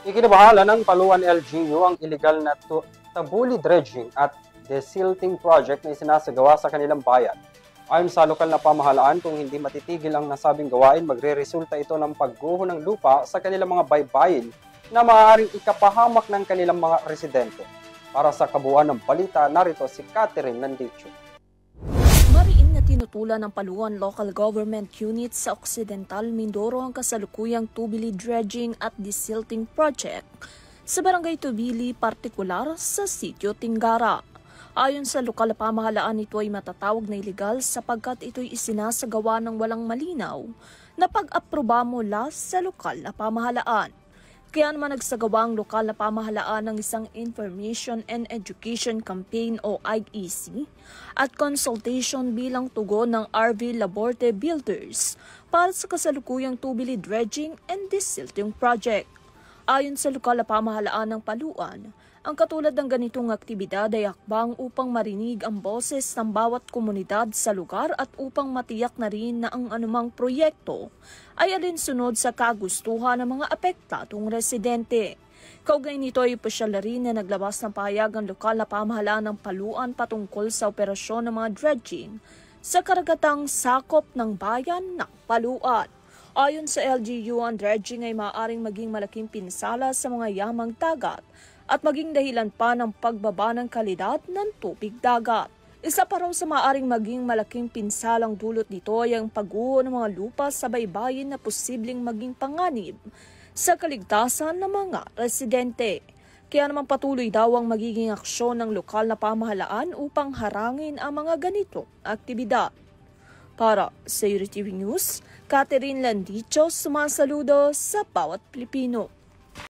Ikinabahala ng Paluan LGU ang illegal na tabuli dredging at desilting project na isinasagawa sa kanilang bayan. Ayon sa lokal na pamahalaan, kung hindi matitigil ang nasabing gawain, magre-resulta ito ng pagguho ng lupa sa kanilang mga baybayin na maaaring ikapahamak ng kanilang mga residente. Para sa kabuuan ng balita, narito si Catherine Landicho. Mariin na tinutulan ng Paluan Local Government Unit sa Occidental Mindoro ang kasalukuyang tubili dredging at desilting project sa Barangay Tubili, partikular sa Sitio Tingara. Ayon sa lokal na pamahalaan, ito ay matatawag na ilegal sapagkat ito'y isinasagawa ng walang malinaw na pag-aproba mula sa lokal na pamahalaan. Kaya naman nagsagawa ang lokal na pamahalaan ng isang Information and Education Campaign o IEC at consultation bilang tugon ng RV Laborte Builders para sa kasalukuyang tubili dredging and desilting project. Ayon sa lokal na pamahalaan ng Paluan, ang katulad ng ganitong aktibidad ay hakbang upang marinig ang boses ng bawat komunidad sa lugar at upang matiyak na rin na ang anumang proyekto ay alinsunod sa kagustuhan ng mga apektadong residente. Kaugnay nito ay opisyal na rin na naglabas ng pahayag ang lokal na pamahalaan ng Paluan patungkol sa operasyon ng mga dredging sa karagatang sakop ng bayan ng Paluan. Ayon sa LGU, ang dredging ay maaaring maging malaking pinsala sa mga yamang dagat at maging dahilan pa ng pagbaba ng kalidad ng tubig dagat. Isa pa raw sa maaaring maging malaking pinsalang dulot nito ay ang pagguho ng mga lupa sa baybayin na posibleng maging panganib sa kaligtasan ng mga residente. Kaya naman patuloy daw ang magiging aksyon ng lokal na pamahalaan upang harangin ang mga ganitong aktibidad. Para sa URI TV News, Catherine Landicho, sumasaludo sa bawat Pilipino.